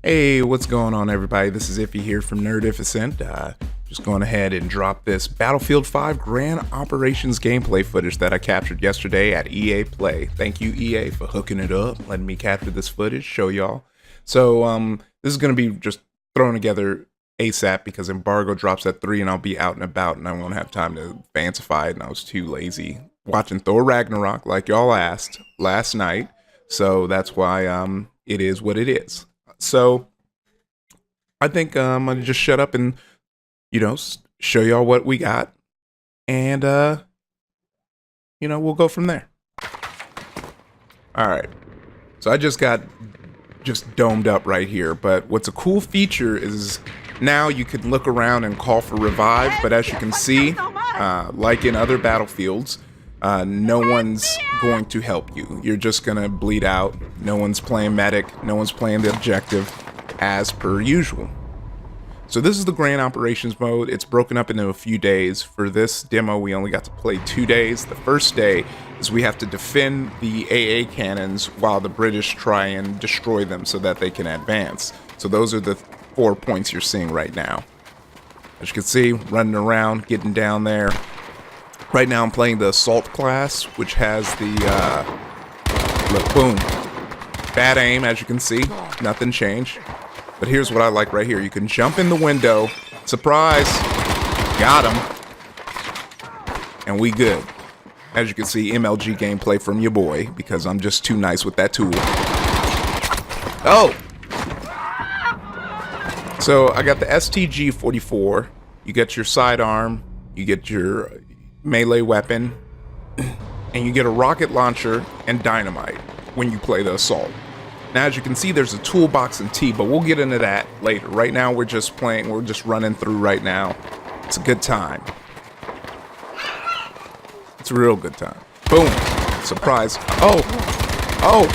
Hey, what's going on, everybody? This is Ify here from Nerdificent. Just going ahead and drop this Battlefield 5 Grand Operations gameplay footage that I captured yesterday at EA Play. Thank you, EA, for hooking it up, letting me capture this footage, show y'all. So, this is going to be just thrown together ASAP because embargo drops at 3 and I'll be out and about and I won't have time to fancify it, and I was too lazy watching Thor Ragnarok like y'all asked last night. So that's why it is what it is. So I think I'm gonna just shut up and, show y'all what we got, and we'll go from there. All right. So I just got domed up right here, but what's a cool feature is now you can look around and call for revive, but as you can see, like in other battlefields, no one's going to help you. You're just gonna bleed out. No one's playing medic. No one's playing the objective as per usual. So this is the Grand Operations mode. It's broken up into a few days. For this demo, we only got to play 2 days. The first day is we have to defend the AA cannons while the British try and destroy them so that they can advance. So those are the 4 points you're seeing right now. As you can see, running around, getting down there. Right now I'm playing the Assault class, which has the, look, boom. Bad aim, as you can see. Nothing changed. But here's what I like right here. You can jump in the window. Surprise! Got him. And we good. As you can see, MLG gameplay from your boy, because I'm just too nice with that tool. Oh! So I got the STG-44. You get your sidearm. You get your melee weapon, and you get a rocket launcher and dynamite when you play the assault. Now, as you can see, there's a toolbox in T, but we'll get into that later. Right now, we're just running through right now. It's a good time. It's a real good time. Boom. Surprise. Oh.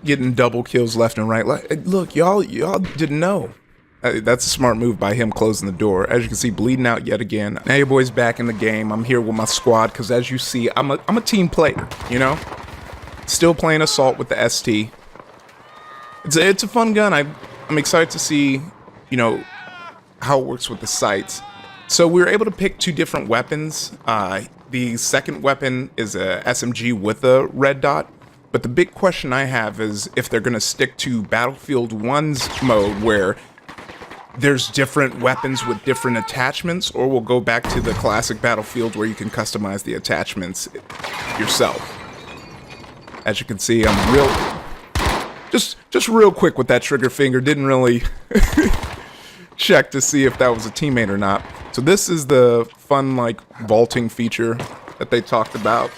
Getting double kills left and right. Look, y'all didn't know. That's a smart move by him closing the door. As you can see, bleeding out yet again. Now your boy's back in the game. I'm here with my squad because, as you see, I'm a team player, Still playing Assault with the ST. It's a fun gun. I'm excited to see, how it works with the sights. So we were able to pick 2 different weapons. The second weapon is a SMG with a red dot. But the big question I have is if they're going to stick to Battlefield 1's mode where there's different weapons with different attachments, or we'll go back to the classic Battlefield where you can customize the attachments yourself. As you can see, I'm just real quick with that trigger finger. Didn't really check to see if that was a teammate or not. So this is the fun, vaulting feature that they talked about.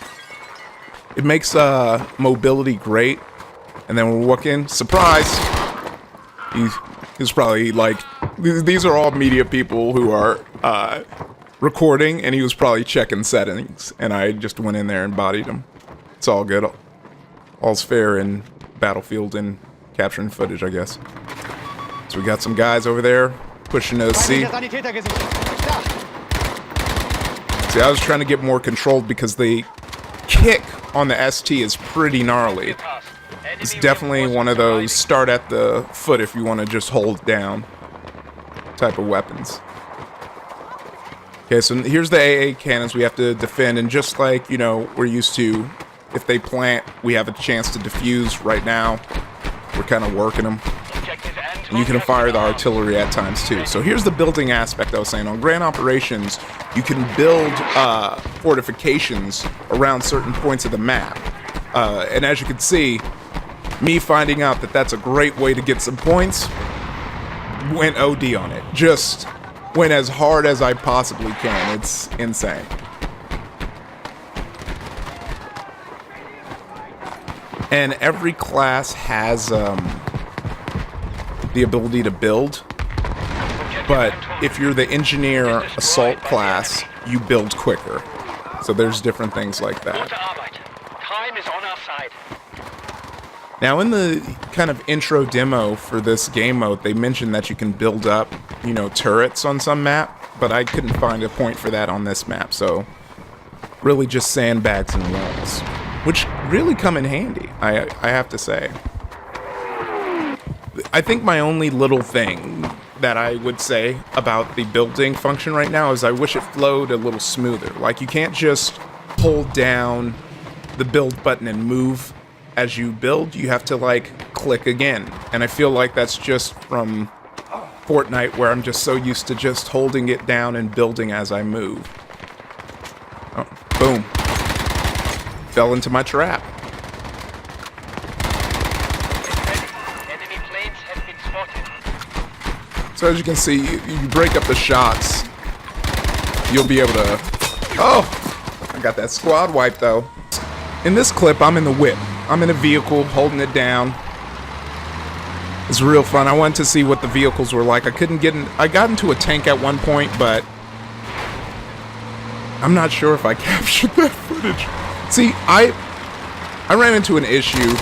It makes mobility great. And then we're looking, surprise! He's probably these are all media people who are recording, and he was probably checking settings, and I just went in there and bodied him. It's all good. All's fair in Battlefield and capturing footage, I guess. So we got some guys over there pushing to C. See, I was trying to get more controlled because the kick on the ST is pretty gnarly. It's definitely one of those start at the foot if you want to just hold down type of weapons. Okay, so here's the AA cannons we have to defend, and just like, we're used to, if they plant, we have a chance to defuse. Right now, we're kind of working them. And you can fire the artillery at times too. So here's the building aspect I was saying. On Grand Operations, you can build fortifications around certain points of the map. And as you can see, me finding out that that's a great way to get some points, went OD on it. Just went as hard as I possibly can. It's insane. And every class has the ability to build. But if you're the engineer assault class, you build quicker. So there's different things like that. Time is on our side. Now, in the kind of intro demo for this game mode, they mentioned that you can build up, turrets on some map, but I couldn't find a point for that on this map, so really just sandbags and walls, which really come in handy, I have to say. I think my only little thing that I would say about the building function right now is I wish it flowed a little smoother. Like, you can't just hold down the build button and move as you build. You have to, like, click again. And I feel like that's just from Fortnite, where I'm just so used to just holding it down and building as I move. Oh, boom. Fell into my trap. Enemy planes have been spotted. So as you can see, you break up the shots, you'll be able to... Oh! I got that squad wipe, though. In this clip, I'm in the whip. I'm in a vehicle, holding it down. It's real fun. I wanted to see what the vehicles were like. I couldn't get in... I got into a tank at one point, but... I'm not sure if I captured that footage. See, I ran into an issue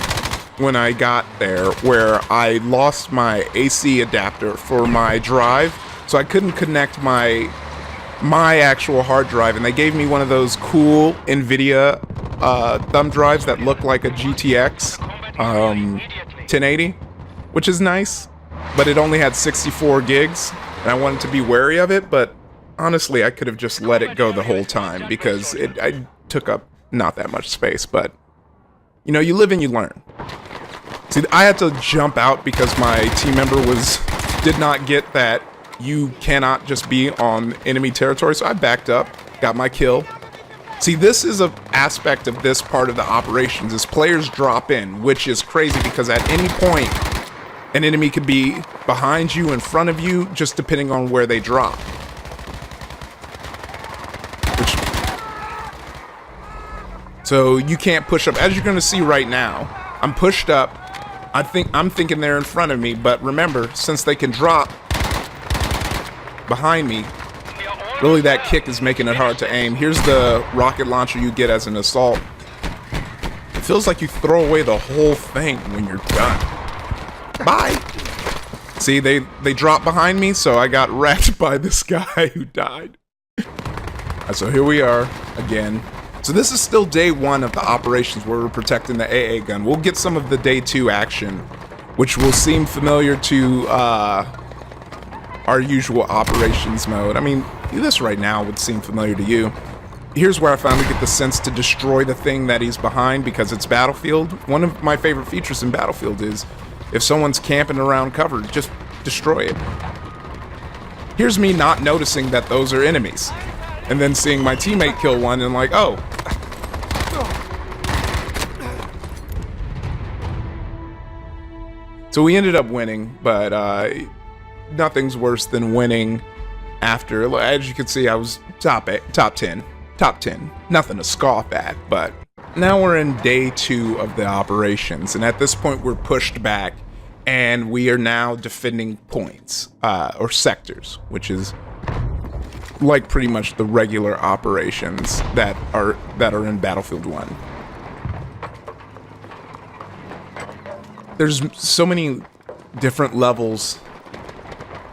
when I got there where I lost my AC adapter for my drive, so I couldn't connect my actual hard drive, and they gave me one of those cool NVIDIA thumb drives that look like a GTX 1080, which is nice, but it only had 64 gigs, and I wanted to be wary of it, but honestly, I could have just let it go the whole time because I took up not that much space, but you know, you live and you learn. See, I had to jump out because my team member did not get that you cannot just be on enemy territory, so I backed up, got my kill. See, this is an aspect of this part of the operations, is players drop in, which is crazy because at any point, an enemy could be behind you, in front of you, just depending on where they drop. So you can't push up. As you're going to see right now, I'm pushed up. I'm thinking they're in front of me, but remember, since they can drop behind me, really that kick is making it hard to aim. Here's the rocket launcher you get as an assault. It feels like you throw away the whole thing when you're done. Bye. See, they dropped behind me, so I got wrecked by this guy who died. So here we are again. So this is still day one of the operations where we're protecting the AA gun. We'll get some of the day two action, which will seem familiar to our usual operations mode. I mean, this right now would seem familiar to you. Here's where I finally get the sense to destroy the thing that he's behind because it's Battlefield. One of my favorite features in Battlefield is if someone's camping around cover, just destroy it. Here's me not noticing that those are enemies. And then seeing my teammate kill one and like, oh. So we ended up winning, but nothing's worse than winning after. As you can see, I was top 10. Nothing to scoff at, but now we're in day two of the operations. And at this point, we're pushed back and we are now defending points or sectors, which is like pretty much the regular operations that are in Battlefield 1. There's so many different levels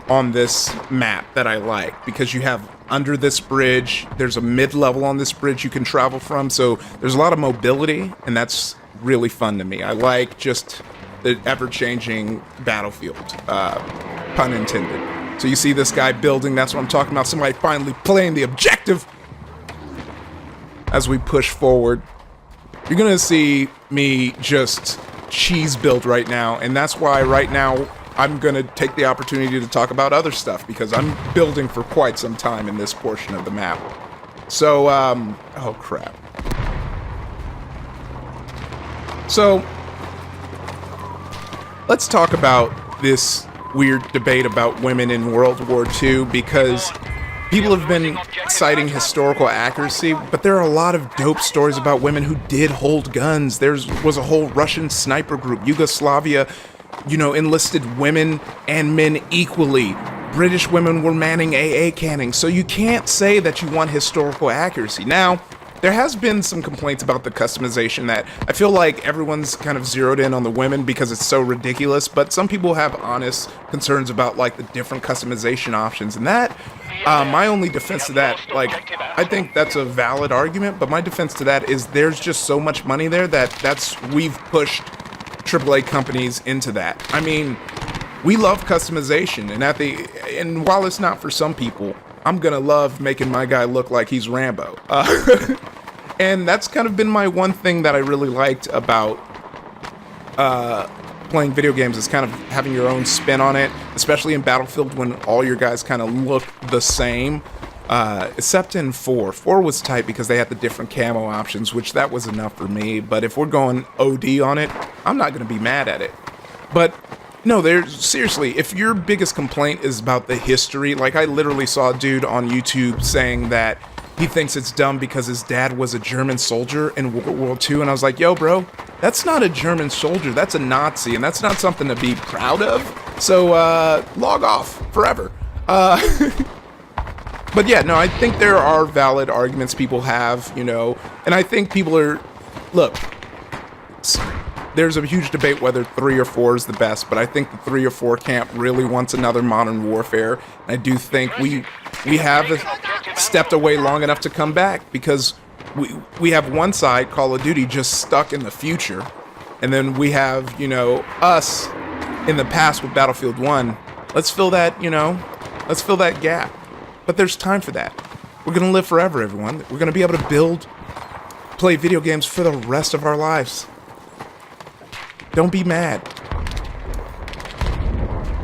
on this map that I like because you have under this bridge, there's a mid-level on this bridge you can travel from, so there's a lot of mobility, and that's really fun to me. I like just the ever-changing battlefield, pun intended. So you see this guy building, that's what I'm talking about. Somebody finally playing the objective as we push forward. You're gonna see me just cheese build right now, and that's why right now I'm gonna take the opportunity to talk about other stuff because I'm building for quite some time in this portion of the map. So, oh crap. So, let's talk about this weird debate about women in World War II because people have been citing historical accuracy, but there are a lot of dope stories about women who did hold guns. There was a whole Russian sniper group, Yugoslavia, you know, enlisted women and men equally. British women were manning AA canning, so you can't say that you want historical accuracy. Now, there has been some complaints about the customization that I feel like everyone's kind of zeroed in on the women because it's so ridiculous, but some people have honest concerns about like the different customization options, and that, my only defense to that, like, I think that's a valid argument, but my defense to that is there's just so much money there that we've pushed AAA companies into that. I mean, we love customization, and while it's not for some people, I'm gonna love making my guy look like he's Rambo. And that's kind of been my one thing that I really liked about playing video games, is kind of having your own spin on it, especially in Battlefield when all your guys kind of look the same. Except in 4. 4 was tight because they had the different camo options, which that was enough for me. But if we're going OD on it, I'm not going to be mad at it. But no, seriously, if your biggest complaint is about the history, like I literally saw a dude on YouTube saying that he thinks it's dumb because his dad was a German soldier in World War II, and I was like, yo, bro, that's not a German soldier, that's a Nazi, and that's not something to be proud of. So, log off forever. But yeah, no, I think there are valid arguments people have, you know, and I think people are, look, there's a huge debate whether 3 or 4 is the best, but I think the 3 or 4 camp really wants another Modern Warfare. And I do think we have stepped away long enough to come back, because we have one side, Call of Duty, just stuck in the future, and then we have, you know, us in the past with Battlefield 1. Let's fill that, you know, let's fill that gap. But there's time for that. We're gonna live forever, everyone. We're gonna be able to play video games for the rest of our lives. Don't be mad.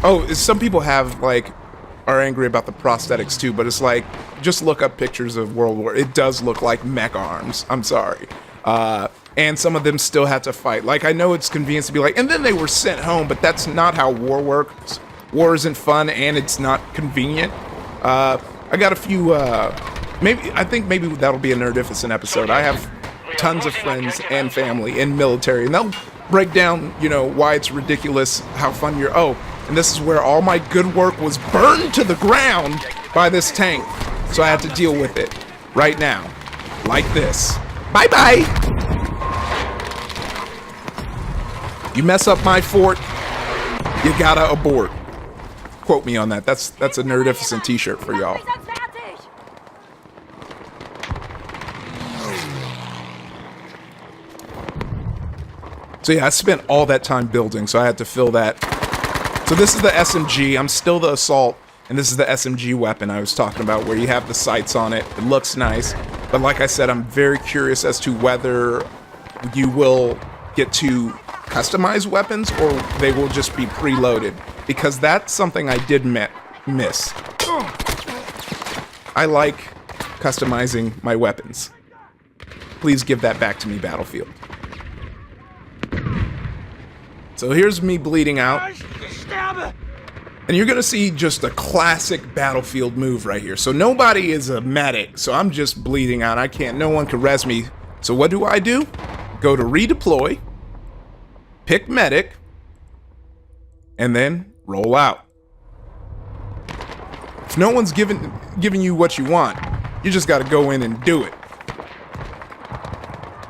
Oh, some people are angry about the prosthetics too, but it's like, just look up pictures of World War. It does look like mech arms. I'm sorry. And some of them still had to fight. Like, I know it's convenient to be like, and then they were sent home, but that's not how war works. War isn't fun, and it's not convenient. I got a few, I think maybe that'll be a Nerdificent episode. I have tons of friends and family in military, and they'll break down, you know, why it's ridiculous, how fun and this is where all my good work was burned to the ground by this tank. So I have to deal with it right now, like this. Bye-bye! You mess up my fort, you gotta abort. Quote me on that. That's a Nerdificent t-shirt for y'all. So yeah, I spent all that time building, so I had to fill that. So this is the SMG. I'm still the assault, and this is the SMG weapon I was talking about, where you have the sights on it. It looks nice, but like I said, I'm very curious as to whether you will get to customize weapons or they will just be preloaded, because that's something I did miss. I like customizing my weapons. Please give that back to me, Battlefield. So here's me bleeding out. And you're gonna see just a classic Battlefield move right here. So nobody is a medic, so I'm just bleeding out. No one can res me. So what do? Go to redeploy, pick medic, and then roll out. If no one's giving you what you want, you just gotta go in and do it.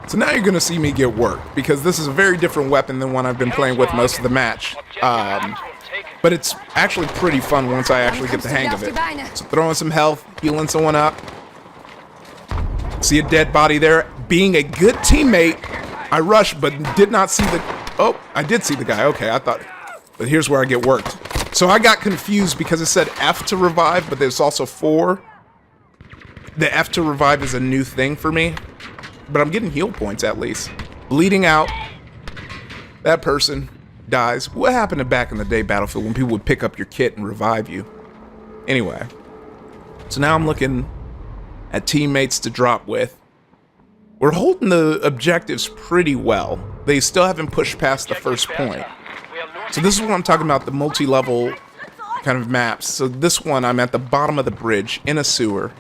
So now you're gonna see me get work, because this is a very different weapon than one I've been playing with most of the match. But it's actually pretty fun once I actually get the hang of it. So throwing some health, healing someone up. See a dead body there. Being a good teammate, I rushed but did not see the... Oh, I did see the guy. Okay, I thought... But here's where I get worked. So I got confused because it said F to revive, but there's also 4. The F to revive is a new thing for me. But I'm getting heal points at least. Bleeding out. That person dies. What happened to back in the day, Battlefield, when people would pick up your kit and revive you? Anyway. So now I'm looking at teammates to drop with. We're holding the objectives pretty well. They still haven't pushed past the first point. So this is what I'm talking about, the multi-level kind of maps. So this one, I'm at the bottom of the bridge in a sewer.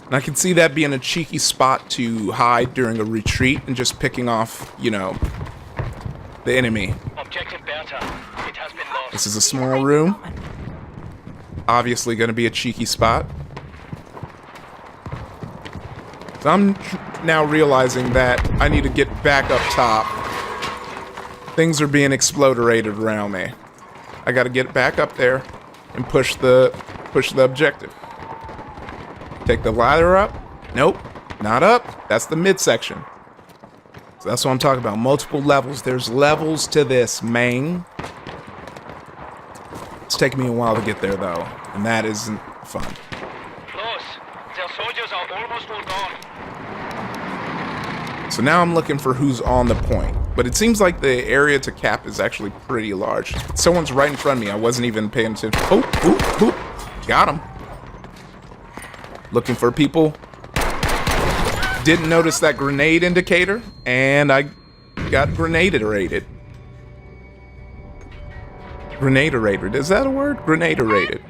And I can see that being a cheeky spot to hide during a retreat and just picking off, you know, the enemy. This is a small room. Obviously going to be a cheeky spot. So I'm now realizing that I need to get back up top. Things are being exploderated around me. I got to get back up there and push the objective. Take the ladder up. Nope, not up. That's the midsection. So that's what I'm talking about. Multiple levels. There's levels to this, man. It's taking me a while to get there, though, and that isn't fun. Close. Their soldiers are almost all gone. So now I'm looking for who's on the point. But it seems like the area to cap is actually pretty large. Someone's right in front of me. I wasn't even paying attention. Oh. Got him. Looking for people. Didn't notice that grenade indicator, and I got grenade-rated. Grenade-rated. Is that a word? Grenade-rated.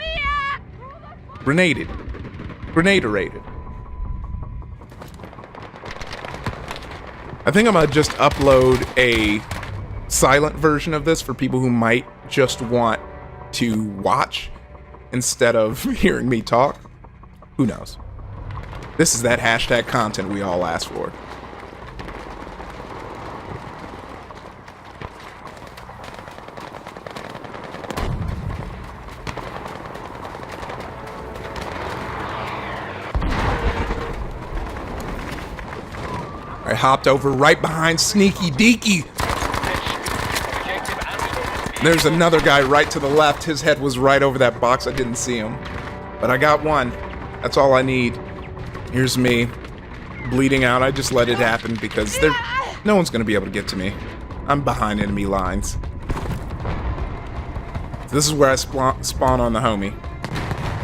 Grenaded. Grenade-rated. I think I'm gonna just upload a silent version of this for people who might just want to watch instead of hearing me talk. Who knows? This is that hashtag content we all asked for. I hopped over right behind Sneaky Deaky. There's another guy right to the left. His head was right over that box. I didn't see him. But I got one. That's all I need. Here's me. Bleeding out. I just let it happen because no one's going to be able to get to me. I'm behind enemy lines. This is where I spawn on the homie.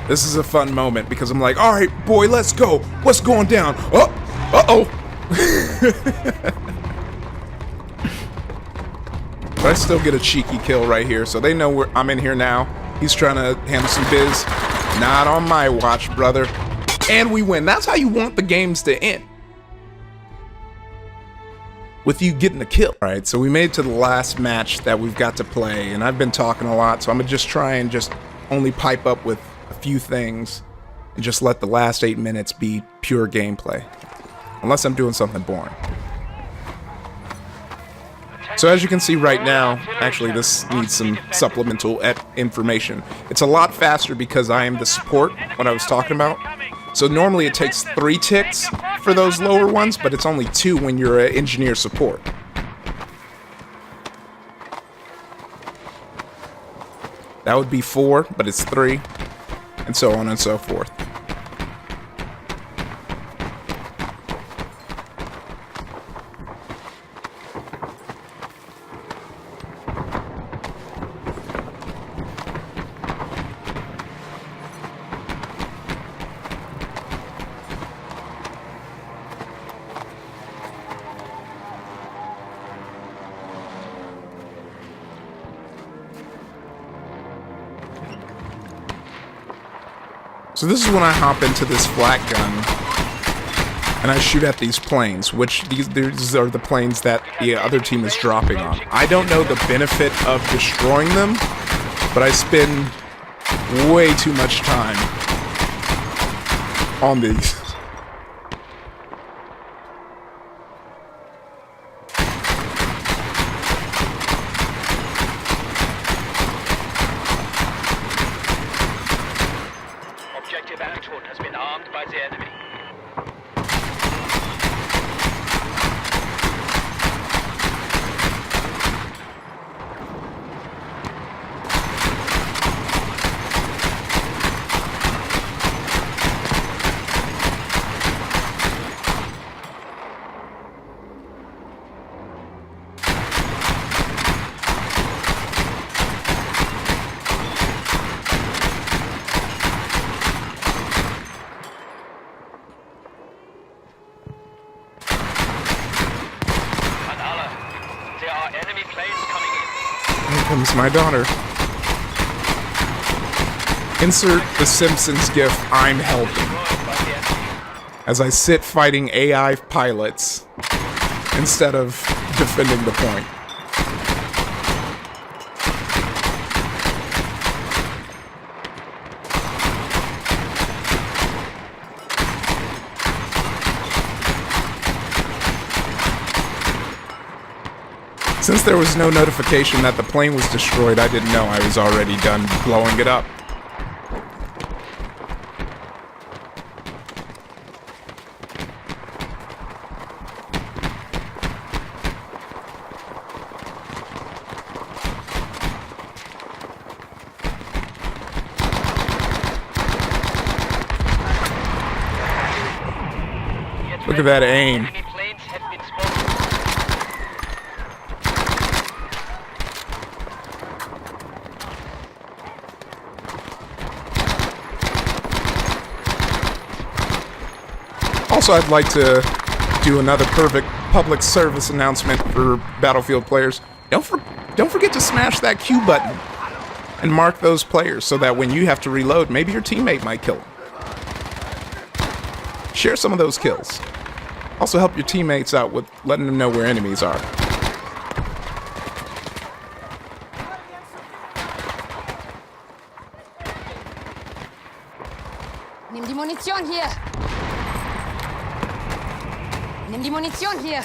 This is a fun moment because I'm like, alright, boy, let's go. What's going down? Oh! Uh-oh! But I still get a cheeky kill right here, so they know I'm in here now. He's trying to handle some biz. Not on my watch, brother. And we win. That's how you want the games to end. With you getting a kill. Alright, so we made it to the last match that we've got to play, and I've been talking a lot, so I'm gonna just try and just only pipe up with a few things and just let the last 8 minutes be pure gameplay. Unless I'm doing something boring. So as you can see right now, actually this needs some supplemental information. It's a lot faster because I am the support, what I was talking about. So normally it takes 3 ticks for those lower ones, but it's only 2 when you're an engineer support. That would be 4, but it's 3, and so on and so forth. So this is when I hop into this flak gun and I shoot at these planes, which these are the planes that the other team is dropping on. I don't know the benefit of destroying them, but I spend way too much time on these. Has been armed by the enemy. Here comes my daughter. Insert the Simpsons gif, I'm helping. As I sit fighting AI pilots instead of defending the point. Since there was no notification that the plane was destroyed, I didn't know I was already done blowing it up. Look at that aim. Enemy planes have been spotted. Also, I'd like to do another perfect public service announcement for Battlefield players. Don't forget to smash that Q button and mark those players so that when you have to reload, maybe your teammate might kill them. Share some of those kills. Also help your teammates out with letting them know where enemies are. Nimm die Munition hier. Nimm die Munition hier.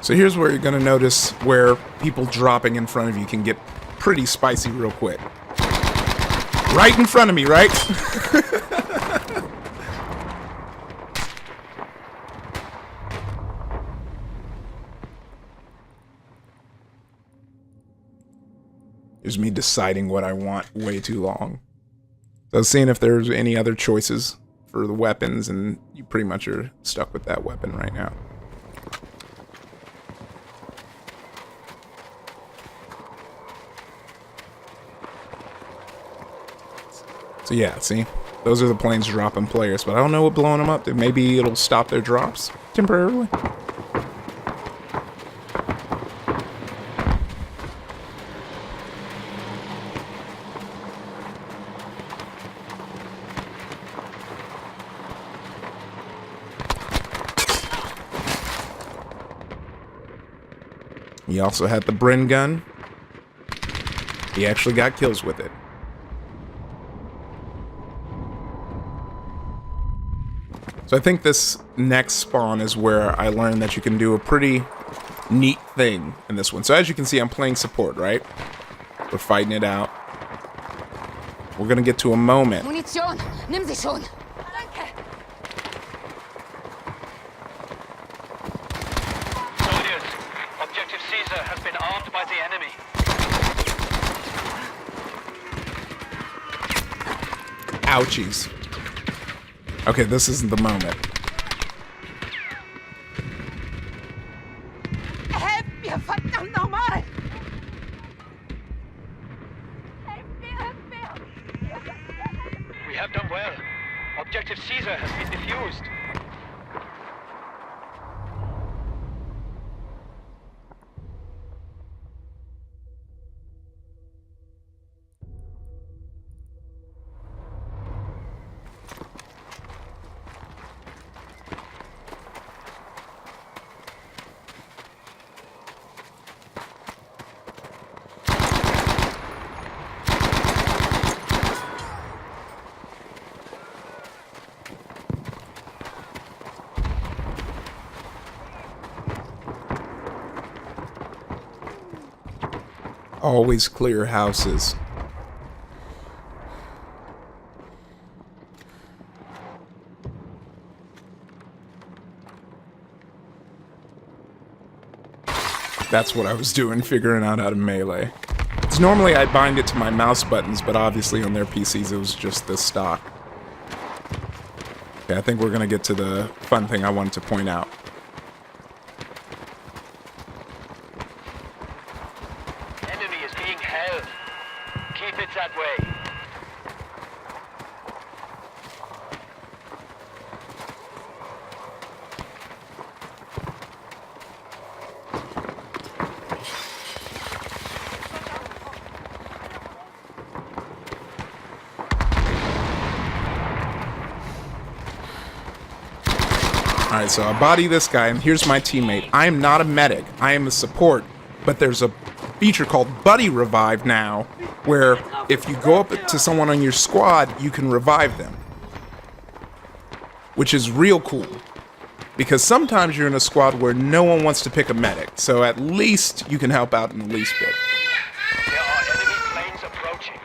So here's where you're going to notice where people dropping in front of you can get pretty spicy real quick. Right in front of me, right? Here's me deciding what I want way too long. So I was seeing if there's any other choices for the weapons, and you pretty much are stuck with that weapon right now. So yeah, see? Those are the planes dropping players, but I don't know what blowing them up did. Maybe it'll stop their drops temporarily. He also had the Bren gun. He actually got kills with it. So I think this next spawn is where I learned that you can do a pretty neat thing in this one. So as you can see, I'm playing support, right? We're fighting it out. We're gonna get to a moment. Munition. Nimm sie schon. Danke. Soldiers, Objective Caesar has been armed by the enemy. Ouchies. Okay, this isn't the moment. Helft mir, verdammt nochmal! We have done well. Objective Caesar has been defused. Always clear houses. That's what I was doing, figuring out how to melee. Because normally I bind it to my mouse buttons, but obviously on their PCs it was just this stock. Okay, I think we're gonna get to the fun thing I wanted to point out. Enemy is being held. Keep it that way. Alright, so I body this guy, and here's my teammate. I am not a medic. I am a support. But there's a feature called Buddy Revive now, where if you go up to someone on your squad, you can revive them. Which is real cool. Because sometimes you're in a squad where no one wants to pick a medic, so at least you can help out in the least bit. There are enemy planes approaching.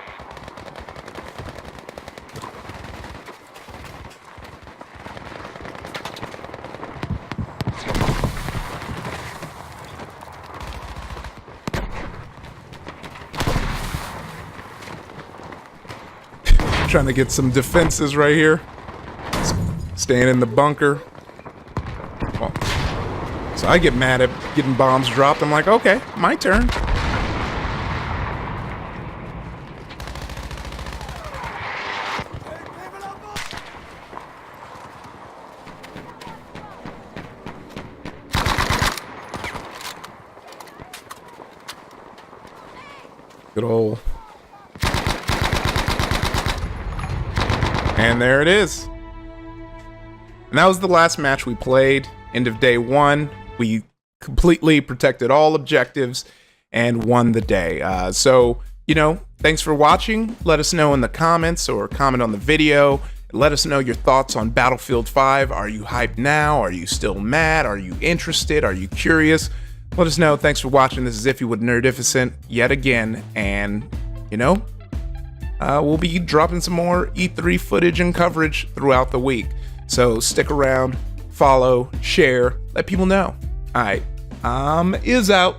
Trying to get some defenses right here. Staying in the bunker. Well, so I get mad at getting bombs dropped. I'm like, okay, my turn. Good old. And there it is. And that was the last match we played. End of day 1. We completely protected all objectives and won the day. So, you know, thanks for watching. Let us know in the comments or comment on the video. Let us know your thoughts on Battlefield 5. Are you hyped now? Are you still mad? Are you interested? Are you curious? Let us know. Thanks for watching. This is Ify with Nerdificent yet again. And, you know, we'll be dropping some more E3 footage and coverage throughout the week. So stick around, follow, share, let people know. All right, is out.